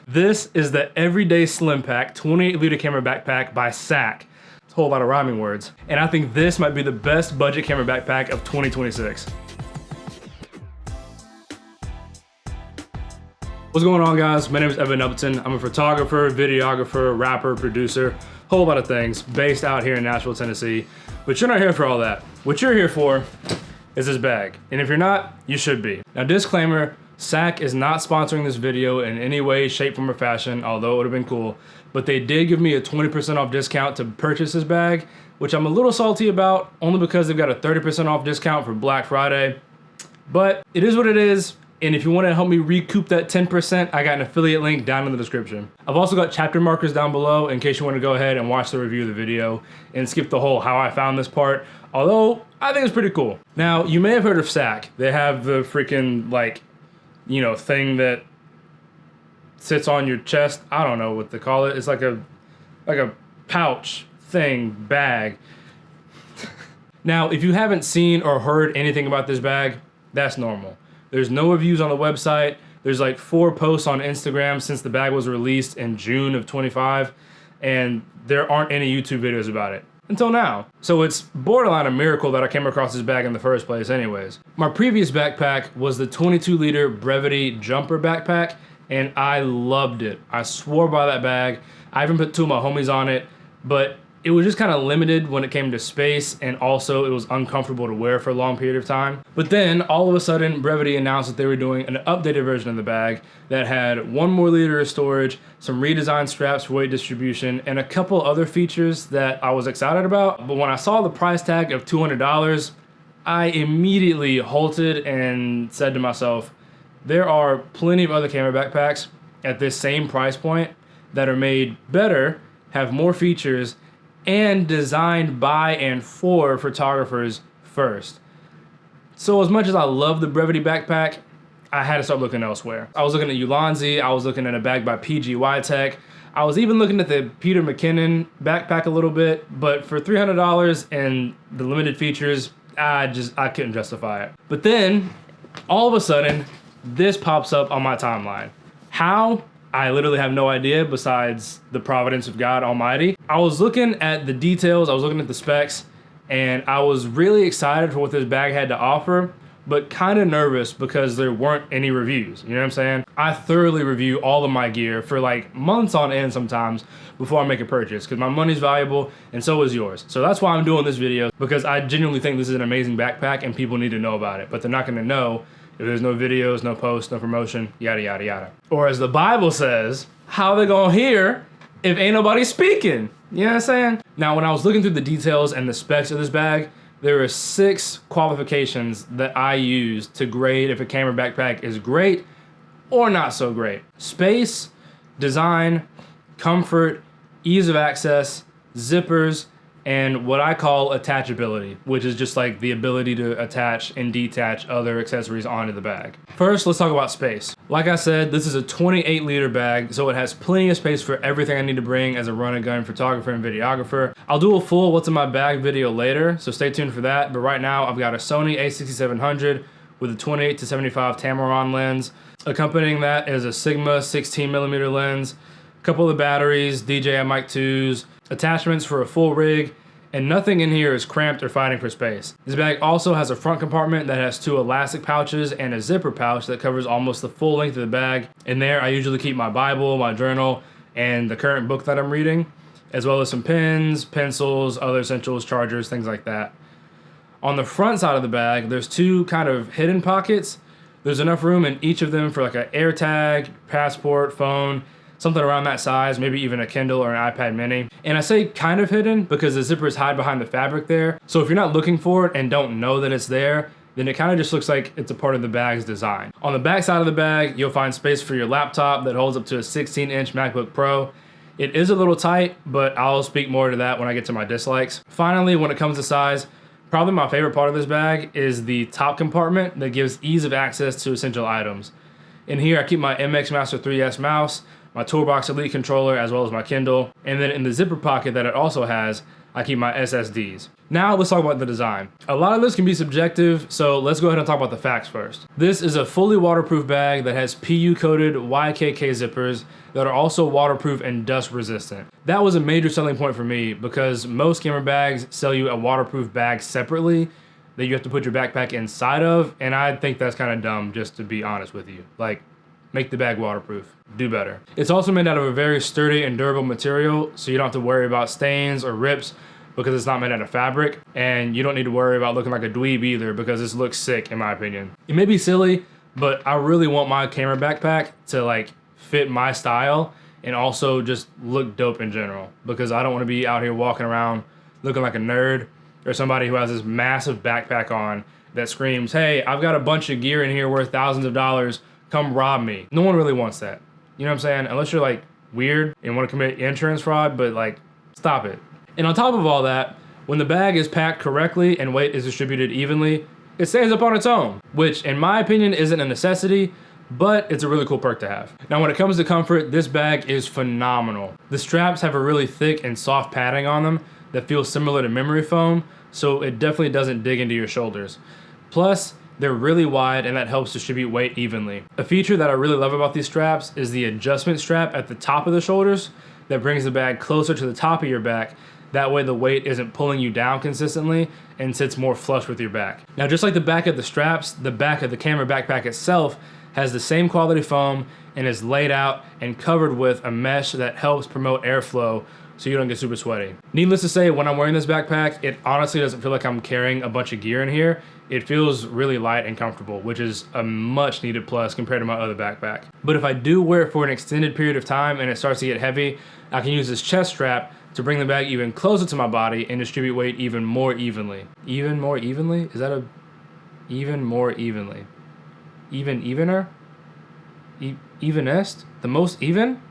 This is the Everyday Slimpak 28-liter camera backpack by Sakk. It's a whole lot of rhyming words. And I think this might be the best budget camera backpack of 2026. What's going on, guys? My name is Evan Upton. I'm a photographer, videographer, rapper, producer, whole lot of things based out here in Nashville, Tennessee. But you're not here for all that. What you're here for is this bag. And if you're not, you should be. Now, disclaimer, Sakk is not sponsoring this video in any way, shape, form, or fashion, although it would have been cool. But they did give me a 20% off discount to purchase this bag, which I'm a little salty about, only because they've got a 30% off discount for Black Friday. But it is what it is. And if you want to help me recoup that 10%, I got an affiliate link down in the description. I've also got chapter markers down below in case you want to go ahead and watch the review of the video and skip the whole how I found this part, although I think it's pretty cool. Now, you may have heard of Sakk. They have the freaking, like, you know, thing that sits on your chest. I don't know what they call it. It's like a pouch thing, bag. Now, if you haven't seen or heard anything about this bag, that's normal. There's no reviews on the website. There's like 4 posts on Instagram since the bag was released in June of 25, and there aren't any YouTube videos about it. Until now. So it's borderline a miracle that I came across this bag in the first place anyways. My previous backpack was the 22-liter Brevity Jumper backpack, and I loved it. I swore by that bag. I even put 2 of my homies on it, but it was just kind of limited when it came to space, and also it was uncomfortable to wear for a long period of time. But then all of a sudden, Brevity announced that they were doing an updated version of the bag that had 1 more liter of storage, some redesigned straps for weight distribution, and a couple other features that I was excited about. But when I saw the price tag of $200, I immediately halted and said to myself, there are plenty of other camera backpacks at this same price point that are made better, have more features, and designed by and for photographers first. So as much as I love the Brevity backpack, I had to start looking elsewhere. I was looking at Ulanzi, I was looking at a bag by PGY Tech, I was even looking at the Peter McKinnon backpack a little bit, but for $300 and the limited features, I couldn't justify it. But then, all of a sudden, this pops up on my timeline. How? I literally have no idea besides the providence of God Almighty. I was looking at the details, I was looking at the specs, and I was really excited for what this bag had to offer, but kind of nervous because there weren't any reviews, you know what I'm saying? I thoroughly review all of my gear for like months on end sometimes before I make a purchase, because my money's valuable and so is yours. So that's why I'm doing this video, because I genuinely think this is an amazing backpack and people need to know about it, but they're not gonna know if there's no videos, no posts, no promotion, yada, yada, yada. Or as the Bible says, how they gonna hear if ain't nobody speaking? You know what I'm saying? Now, when I was looking through the details and the specs of this bag, there are 6 qualifications that I use to grade if a camera backpack is great or not so great. Space, design, comfort, ease of access, zippers, and what I call attachability, which is just like the ability to attach and detach other accessories onto the bag. First, let's talk about space. Like I said, this is a 28-liter bag, so it has plenty of space for everything I need to bring as a run and gun photographer and videographer. I'll do a full what's in my bag video later, so stay tuned for that. But right now, I've got a Sony a6700 with a 28-75 Tamron lens. Accompanying that is a Sigma 16mm lens, a couple of batteries, DJI Mic 2s, attachments for a full rig, and nothing in here is cramped or fighting for space. This bag also has a front compartment that has 2 elastic pouches and a zipper pouch that covers almost the full length of the bag. In there, I usually keep my Bible, my journal, and the current book that I'm reading, as well as some pens, pencils, other essentials, chargers, things like that. On the front side of the bag, there's 2 kind of hidden pockets. There's enough room in each of them for like an air tag, passport, phone, something around that size, maybe even a Kindle or an iPad mini. And I say kind of hidden because the zippers hide behind the fabric there. So if you're not looking for it and don't know that it's there, then it kind of just looks like it's a part of the bag's design. On the back side of the bag, you'll find space for your laptop that holds up to a 16-inch MacBook Pro. It is a little tight, but I'll speak more to that when I get to my dislikes. Finally, when it comes to size, probably my favorite part of this bag is the top compartment that gives ease of access to essential items. In here, I keep my MX Master 3S mouse, my Toolbox Elite controller, as well as my Kindle. And then in the zipper pocket that it also has, I keep my SSDs. Now let's talk about the design. A lot of this can be subjective, so let's go ahead and talk about the facts first. This is a fully waterproof bag that has PU coated YKK zippers that are also waterproof and dust resistant. That was a major selling point for me because most camera bags sell you a waterproof bag separately that you have to put your backpack inside of, and I think that's kind of dumb, just to be honest with you. Like, make the bag waterproof. Do better. It's also made out of a very sturdy and durable material, so you don't have to worry about stains or rips because it's not made out of fabric, and you don't need to worry about looking like a dweeb either because this looks sick in my opinion. It may be silly, but I really want my camera backpack to like fit my style and also just look dope in general, because I don't want to be out here walking around looking like a nerd or somebody who has this massive backpack on that screams, hey, I've got a bunch of gear in here worth thousands of dollars, come rob me. No one really wants that. You know what I'm saying? Unless you're like weird and want to commit insurance fraud, but like, stop it. And on top of all that, when the bag is packed correctly and weight is distributed evenly, it stands up on its own, which in my opinion isn't a necessity, but it's a really cool perk to have. Now when it comes to comfort, this bag is phenomenal. The straps have a really thick and soft padding on them that feels similar to memory foam, so it definitely doesn't dig into your shoulders. Plus, they're really wide and that helps distribute weight evenly. A feature that I really love about these straps is the adjustment strap at the top of the shoulders that brings the bag closer to the top of your back. That way the weight isn't pulling you down consistently and sits more flush with your back. Now just like the back of the straps, the back of the camera backpack itself has the same quality foam and is laid out and covered with a mesh that helps promote airflow so you don't get super sweaty. Needless to say, when I'm wearing this backpack, it honestly doesn't feel like I'm carrying a bunch of gear in here. It feels really light and comfortable, which is a much needed plus compared to my other backpack. But if I do wear it for an extended period of time and it starts to get heavy, I can use this chest strap to bring the bag even closer to my body and distribute weight even more evenly. Even more evenly? Is that a even more evenly? Evener? Evenest? The most even?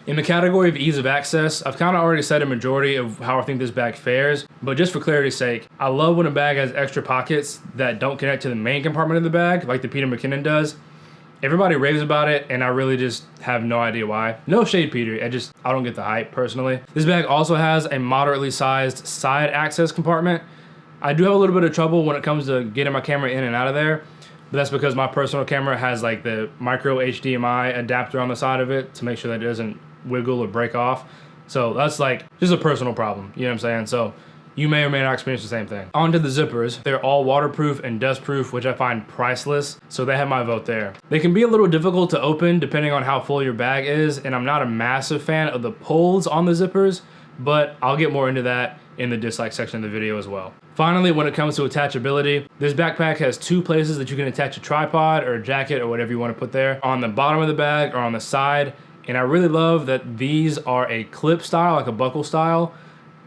In the category of ease of access, I've kind of already said a majority of how I think this bag fares, but just for clarity's sake, I love when a bag has extra pockets that don't connect to the main compartment of the bag, like the Peter McKinnon does. Everybody raves about it, and I really just have no idea why. No shade, Peter, I don't get the hype, personally. This bag also has a moderately sized side access compartment. I do have a little bit of trouble when it comes to getting my camera in and out of there, but that's because my personal camera has like the micro HDMI adapter on the side of it to make sure that it doesn't wiggle or break off. So that's like just a personal problem, you know what I'm saying? So you may or may not experience the same thing. On to the zippers. They're all waterproof and dustproof, which I find priceless, so they have my vote there. They can be a little difficult to open depending on how full your bag is, and I'm not a massive fan of the pulls on the zippers, but I'll get more into that in the dislike section of the video as well. Finally, when it comes to attachability, this backpack has two places that you can attach a tripod or a jacket or whatever you want to put there, on the bottom of the bag or on the side. And I really love that these are a clip style, like a buckle style,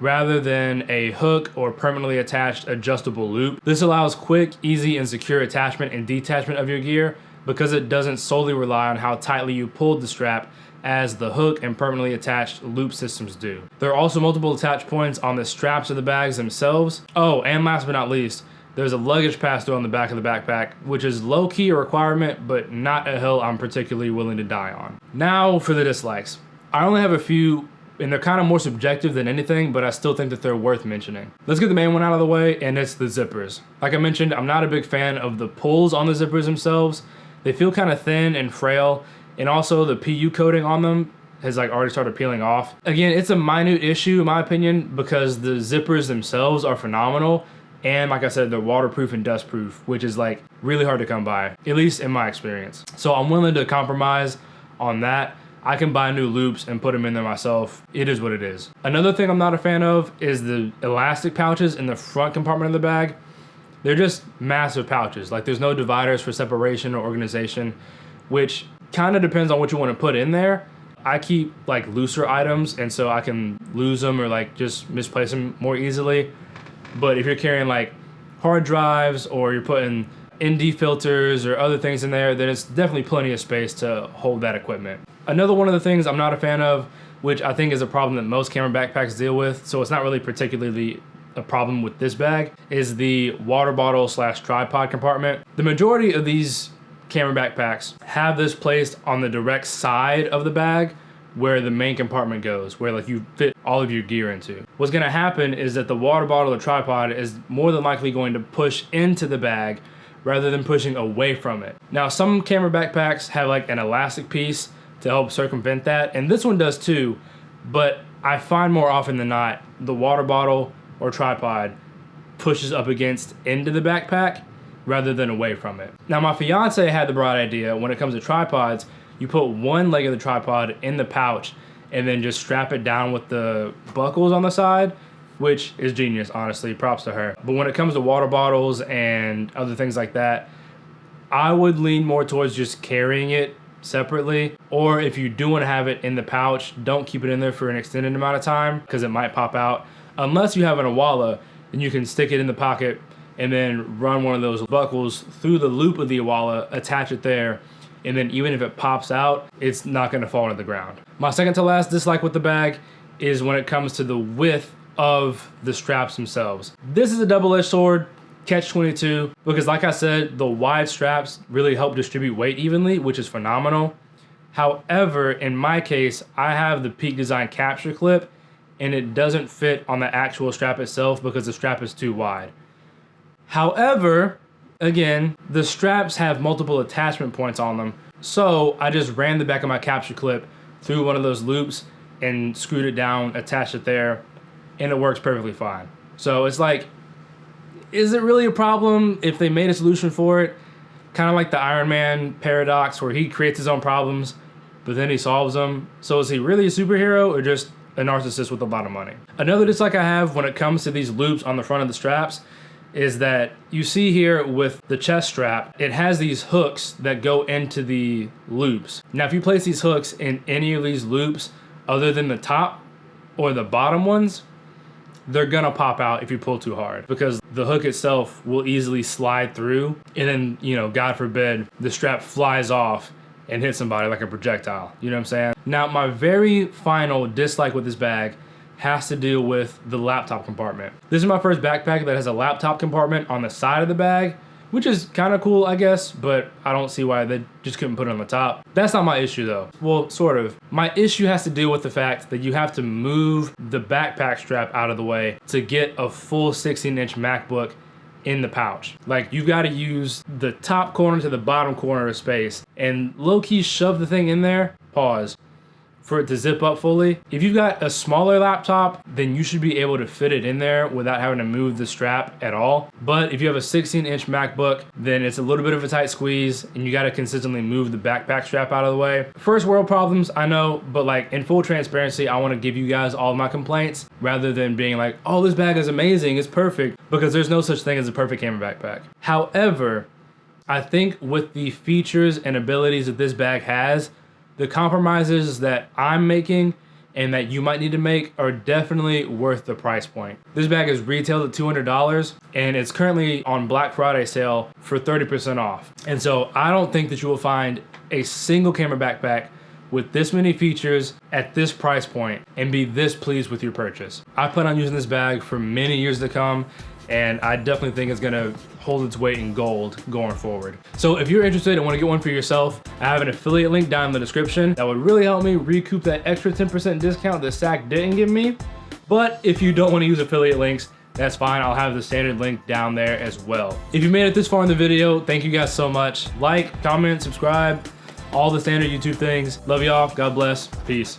rather than a hook or permanently attached adjustable loop. This allows quick, easy, and secure attachment and detachment of your gear because it doesn't solely rely on how tightly you pulled the strap as the hook and permanently attached loop systems do. There are also multiple attach points on the straps of the bags themselves. Oh, and last but not least, there's a luggage pass-through on the back of the backpack, which is low-key a requirement, but not a hill I'm particularly willing to die on. Now for the dislikes. I only have a few, and they're kind of more subjective than anything, but I still think that they're worth mentioning. Let's get the main one out of the way, and it's the zippers. Like I mentioned, I'm not a big fan of the pulls on the zippers themselves. They feel kind of thin and frail, and also the PU coating on them has like already started peeling off. Again, it's a minute issue in my opinion because the zippers themselves are phenomenal. And like I said, they're waterproof and dustproof, which is like really hard to come by, at least in my experience. So I'm willing to compromise on that. I can buy new loops and put them in there myself. It is what it is. Another thing I'm not a fan of is the elastic pouches in the front compartment of the bag. They're just massive pouches. Like there's no dividers for separation or organization, which kind of depends on what you want to put in there. I keep like looser items, and so I can lose them or like just misplace them more easily. But if you're carrying like hard drives or you're putting ND filters or other things in there, then it's definitely plenty of space to hold that equipment. Another one of the things I'm not a fan of, which I think is a problem that most camera backpacks deal with, so it's not really particularly a problem with this bag, is the water bottle / tripod compartment. The majority of these camera backpacks have this placed on the direct side of the bag where the main compartment goes, where like you fit all of your gear into. What's gonna happen is that the water bottle or tripod is more than likely going to push into the bag rather than pushing away from it. Now, some camera backpacks have like an elastic piece to help circumvent that, and this one does too, but I find more often than not, the water bottle or tripod pushes up against into the backpack rather than away from it. Now, my fiance had the bright idea when it comes to tripods, you put one leg of the tripod in the pouch and then just strap it down with the buckles on the side, which is genius, honestly, props to her. But when it comes to water bottles and other things like that, I would lean more towards just carrying it separately, or if you do want to have it in the pouch, don't keep it in there for an extended amount of time because it might pop out. Unless you have an awala, then you can stick it in the pocket and then run one of those buckles through the loop of the awala, attach it there, and then even if it pops out, it's not gonna fall to the ground. My second to last dislike with the bag is when it comes to the width of the straps themselves. This is a double-edged sword, catch-22, because like I said, the wide straps really help distribute weight evenly, which is phenomenal. However, in my case, I have the Peak Design capture clip, and it doesn't fit on the actual strap itself because the strap is too wide. However, again, the straps have multiple attachment points on them, so I just ran the back of my capture clip through one of those loops and screwed it down, attached it there, and it works perfectly fine. So it's like, is it really a problem if they made a solution for it? Kind of like the Iron Man paradox where he creates his own problems, but then he solves them. So is he really a superhero or just a narcissist with a lot of money? Another dislike I have when it comes to these loops on the front of the straps is that you see here with the chest strap, it has these hooks that go into the loops. Now, if you place these hooks in any of these loops other than the top or the bottom ones, they're gonna pop out if you pull too hard because the hook itself will easily slide through and then, you know, God forbid, the strap flies off and hits somebody like a projectile. You know what I'm saying? Now, my very final dislike with this bag has to do with the laptop compartment. This is my first backpack that has a laptop compartment on the side of the bag, which is kind of cool, I guess, but I don't see why they just couldn't put it on the top. That's not my issue though. Well, sort of. My issue has to do with the fact that you have to move the backpack strap out of the way to get a full 16-inch MacBook in the pouch. Like, you've got to use the top corner to the bottom corner of space and low-key shove the thing in there, pause, for it to zip up fully. If you've got a smaller laptop, then you should be able to fit it in there without having to move the strap at all. But if you have a 16-inch MacBook, then it's a little bit of a tight squeeze and you gotta consistently move the backpack strap out of the way. First world problems, I know, but like in full transparency, I wanna give you guys all my complaints rather than being like, oh, this bag is amazing, it's perfect, because there's no such thing as a perfect camera backpack. However, I think with the features and abilities that this bag has, the compromises that I'm making and that you might need to make are definitely worth the price point. This bag is retailed at $200 and it's currently on Black Friday sale for 30% off. And so I don't think that you will find a single camera backpack with this many features at this price point and be this pleased with your purchase. I plan on using this bag for many years to come, and I definitely think it's gonna hold its weight in gold going forward. So if you're interested and wanna get one for yourself, I have an affiliate link down in the description that would really help me recoup that extra 10% discount that Sakk didn't give me. But if you don't wanna use affiliate links, that's fine, I'll have the standard link down there as well. If you made it this far in the video, thank you guys so much. Like, comment, subscribe, all the standard YouTube things. Love y'all, God bless, peace.